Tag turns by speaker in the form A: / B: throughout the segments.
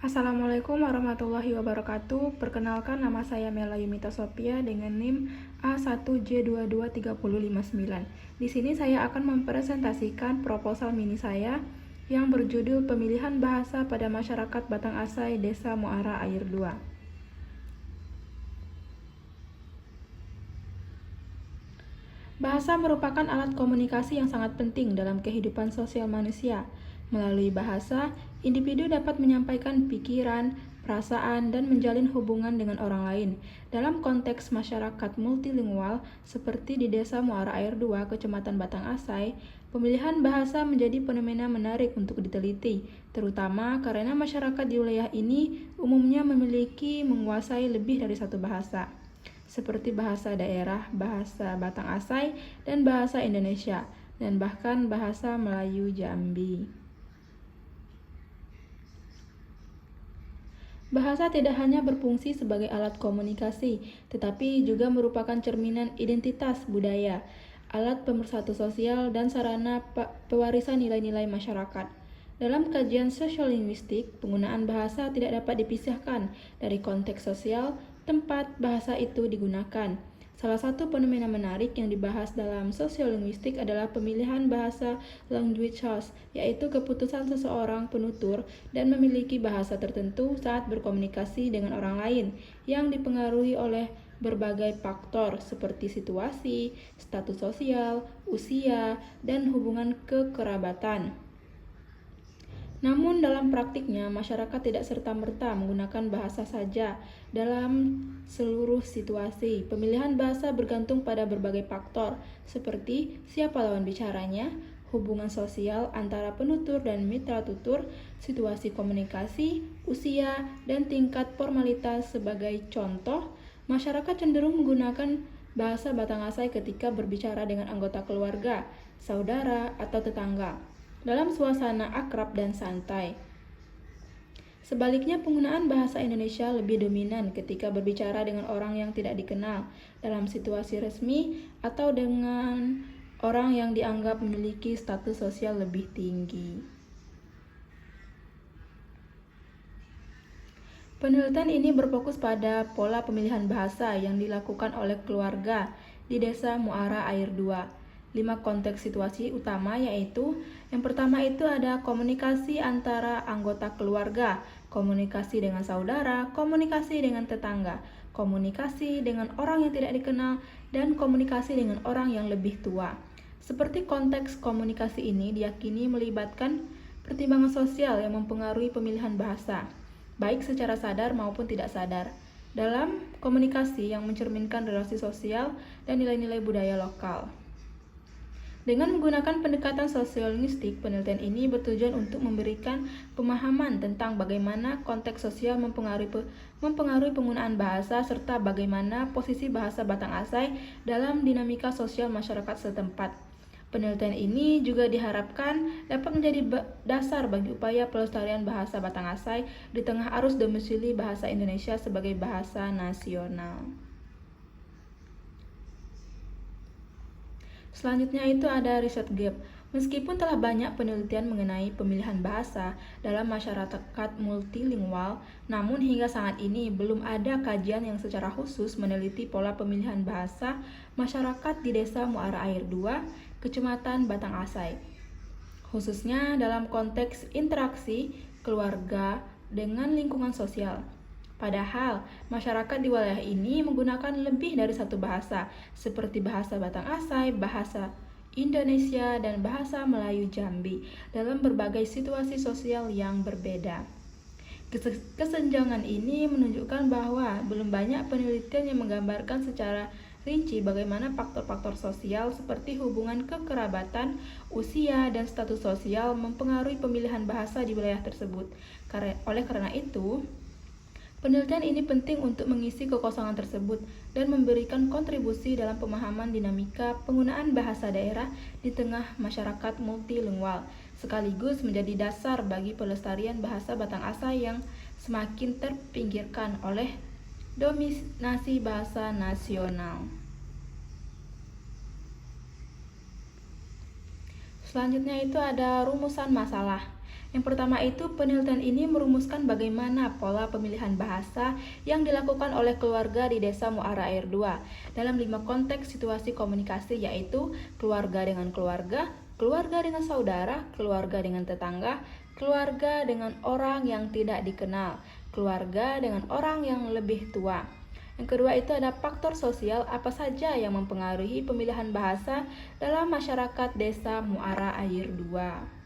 A: Assalamualaikum warahmatullahi wabarakatuh. Perkenalkan, nama saya Mela Yumita Sophia dengan NIM A1J223059. Di sini saya akan mempresentasikan proposal mini saya yang berjudul Pemilihan Bahasa pada Masyarakat Batang Asai Desa Muara Air 2. Bahasa merupakan alat komunikasi yang sangat penting dalam kehidupan sosial manusia. Melalui bahasa, individu dapat menyampaikan pikiran, perasaan, dan menjalin hubungan dengan orang lain. Dalam konteks masyarakat multilingual, seperti di Desa Muara Air 2, Kecamatan Batang Asai, pemilihan bahasa menjadi fenomena menarik untuk diteliti, terutama karena masyarakat di wilayah ini umumnya menguasai lebih dari satu bahasa, seperti bahasa daerah, bahasa Batang Asai, dan bahasa Indonesia, dan bahkan bahasa Melayu Jambi. Bahasa tidak hanya berfungsi sebagai alat komunikasi, tetapi juga merupakan cerminan identitas budaya, alat pemersatu sosial, dan sarana pewarisan nilai-nilai masyarakat. Dalam kajian sosiolinguistik, penggunaan bahasa tidak dapat dipisahkan dari konteks sosial tempat bahasa itu digunakan. Salah satu fenomena menarik yang dibahas dalam sosiolinguistik adalah pemilihan bahasa language choice, yaitu keputusan seseorang penutur dan memiliki bahasa tertentu saat berkomunikasi dengan orang lain yang dipengaruhi oleh berbagai faktor seperti situasi, status sosial, usia, dan hubungan kekerabatan. Namun dalam praktiknya, masyarakat tidak serta-merta menggunakan bahasa saja dalam seluruh situasi. Pemilihan bahasa bergantung pada berbagai faktor, seperti siapa lawan bicaranya, hubungan sosial antara penutur dan mitra tutur, situasi komunikasi, usia, dan tingkat formalitas. Sebagai contoh, masyarakat cenderung menggunakan bahasa Batang Asai ketika berbicara dengan anggota keluarga, saudara, atau tetangga, dalam suasana akrab dan santai. Sebaliknya, penggunaan bahasa Indonesia lebih dominan ketika berbicara dengan orang yang tidak dikenal, dalam situasi resmi, atau dengan orang yang dianggap memiliki status sosial lebih tinggi. Penelitian ini berfokus pada pola pemilihan bahasa yang dilakukan oleh keluarga di Desa Muara Air 2. 5 konteks situasi utama, yaitu yang pertama itu ada komunikasi antara anggota keluarga, komunikasi dengan saudara, komunikasi dengan tetangga, komunikasi dengan orang yang tidak dikenal, dan komunikasi dengan orang yang lebih tua. Seperti konteks komunikasi ini diyakini melibatkan pertimbangan sosial yang mempengaruhi pemilihan bahasa, baik secara sadar maupun tidak sadar, dalam komunikasi yang mencerminkan relasi sosial dan nilai-nilai budaya lokal. Dengan menggunakan pendekatan sosiolinguistik, penelitian ini bertujuan untuk memberikan pemahaman tentang bagaimana konteks sosial mempengaruhi penggunaan bahasa serta bagaimana posisi bahasa Batang Asai dalam dinamika sosial masyarakat setempat. Penelitian ini juga diharapkan dapat menjadi dasar bagi upaya pelestarian bahasa Batang Asai di tengah arus domisili bahasa Indonesia sebagai bahasa nasional. Selanjutnya itu ada riset gap. Meskipun telah banyak penelitian mengenai pemilihan bahasa dalam masyarakat multilingual, namun hingga saat ini belum ada kajian yang secara khusus meneliti pola pemilihan bahasa masyarakat di Desa Muara Air 2, Kecamatan Batang Asai, khususnya dalam konteks interaksi keluarga dengan lingkungan sosial. Padahal, masyarakat di wilayah ini menggunakan lebih dari satu bahasa, seperti bahasa Batang Asai, bahasa Indonesia, dan bahasa Melayu Jambi, dalam berbagai situasi sosial yang berbeda. Kesenjangan ini menunjukkan bahwa belum banyak penelitian yang menggambarkan secara rinci bagaimana faktor-faktor sosial seperti hubungan kekerabatan, usia, dan status sosial mempengaruhi pemilihan bahasa di wilayah tersebut. Oleh karena itu, penelitian ini penting untuk mengisi kekosongan tersebut dan memberikan kontribusi dalam pemahaman dinamika penggunaan bahasa daerah di tengah masyarakat multilingual, sekaligus menjadi dasar bagi pelestarian bahasa Batang Asai yang semakin terpinggirkan oleh dominasi bahasa nasional. Selanjutnya itu ada rumusan masalah. Yang pertama itu, penelitian ini merumuskan bagaimana pola pemilihan bahasa yang dilakukan oleh keluarga di Desa Muara Air 2 dalam 5 konteks situasi komunikasi, yaitu keluarga dengan keluarga, keluarga dengan saudara, keluarga dengan tetangga, keluarga dengan orang yang tidak dikenal, keluarga dengan orang yang lebih tua. Yang kedua itu ada faktor sosial apa saja yang mempengaruhi pemilihan bahasa dalam masyarakat Desa Muara Air 2.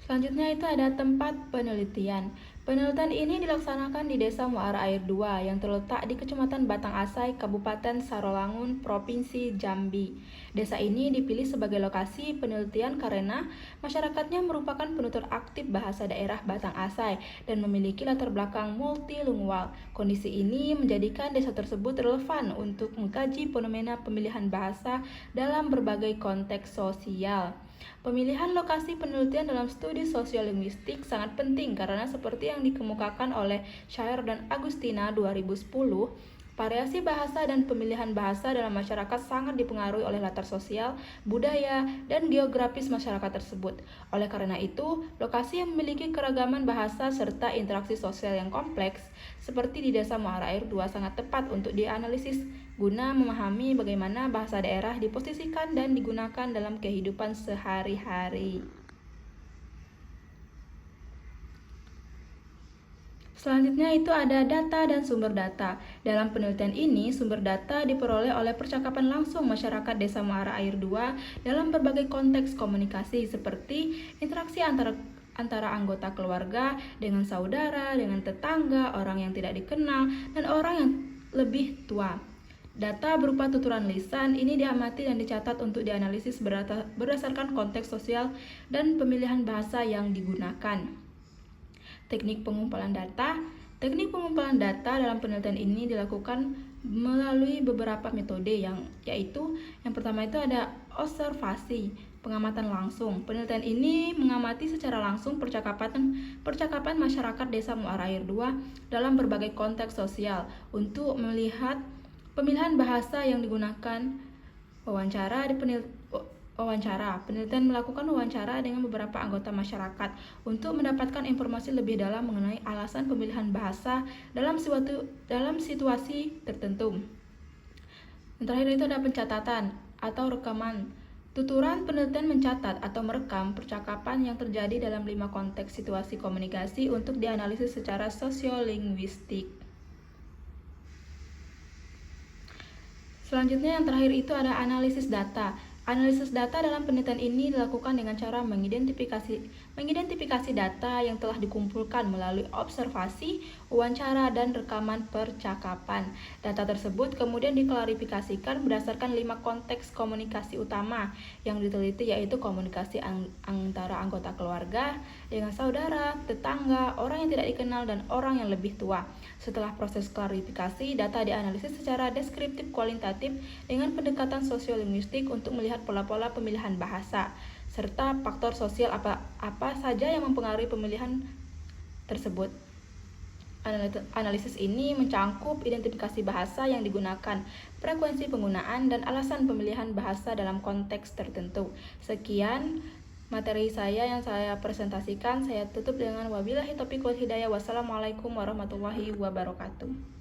A: Selanjutnya itu ada tempat penelitian. Penelitian ini dilaksanakan di Desa Muara Air 2 yang terletak di Kecamatan Batang Asai, Kabupaten Sarolangun, Provinsi Jambi. Desa ini dipilih sebagai lokasi penelitian karena masyarakatnya merupakan penutur aktif bahasa daerah Batang Asai dan memiliki latar belakang multilingual. Kondisi ini menjadikan desa tersebut relevan untuk mengkaji fenomena pemilihan bahasa dalam berbagai konteks sosial. Pemilihan lokasi penelitian dalam studi sosiolinguistik sangat penting karena seperti yang dikemukakan oleh Shire dan Agustina 2010, variasi bahasa dan pemilihan bahasa dalam masyarakat sangat dipengaruhi oleh latar sosial, budaya, dan geografis masyarakat tersebut. Oleh karena itu, lokasi yang memiliki keragaman bahasa serta interaksi sosial yang kompleks, seperti di Desa Muara Air 2 sangat tepat untuk dianalisis guna memahami bagaimana bahasa daerah diposisikan dan digunakan dalam kehidupan sehari-hari. Selanjutnya itu ada data dan sumber data. Dalam penelitian ini, sumber data diperoleh oleh percakapan langsung masyarakat Desa Muara Air 2 dalam berbagai konteks komunikasi seperti interaksi antara anggota keluarga dengan saudara, dengan tetangga, orang yang tidak dikenal, dan orang yang lebih tua. Data berupa tuturan lisan ini diamati dan dicatat untuk dianalisis berdasarkan konteks sosial dan pemilihan bahasa yang digunakan. Teknik pengumpulan data. Teknik pengumpulan data dalam penelitian ini dilakukan melalui beberapa metode yaitu yang pertama itu ada observasi, pengamatan langsung. Penelitian ini mengamati secara langsung percakapan masyarakat Desa Muara Air 2 dalam berbagai konteks sosial untuk melihat pemilihan bahasa yang digunakan. Penelitian melakukan wawancara dengan beberapa anggota masyarakat untuk mendapatkan informasi lebih dalam mengenai alasan pemilihan bahasa dalam situasi tertentu. Yang terakhir itu ada pencatatan atau rekaman. Tuturan penelitian mencatat atau merekam percakapan yang terjadi dalam 5 konteks situasi komunikasi untuk dianalisis secara sosiolinguistik. Selanjutnya yang terakhir itu ada analisis data. Analisis data dalam penelitian ini dilakukan dengan cara mengidentifikasi data yang telah dikumpulkan melalui observasi, wawancara, dan rekaman percakapan. Data tersebut kemudian diklarifikasikan berdasarkan 5 konteks komunikasi utama yang diteliti, yaitu komunikasi antara anggota keluarga dengan saudara, tetangga, orang yang tidak dikenal, dan orang yang lebih tua. Setelah proses klarifikasi, data dianalisis secara deskriptif kualitatif dengan pendekatan sosiolinguistik untuk melihat pola-pola pemilihan bahasa, serta faktor sosial apa saja yang mempengaruhi pemilihan tersebut. Analisis ini mencangkup identifikasi bahasa yang digunakan, frekuensi penggunaan, dan alasan pemilihan bahasa dalam konteks tertentu. Sekian materi saya yang saya presentasikan. Saya tutup dengan wabillahi taufiq wal hidayah. Wassalamualaikum warahmatullahi wabarakatuh.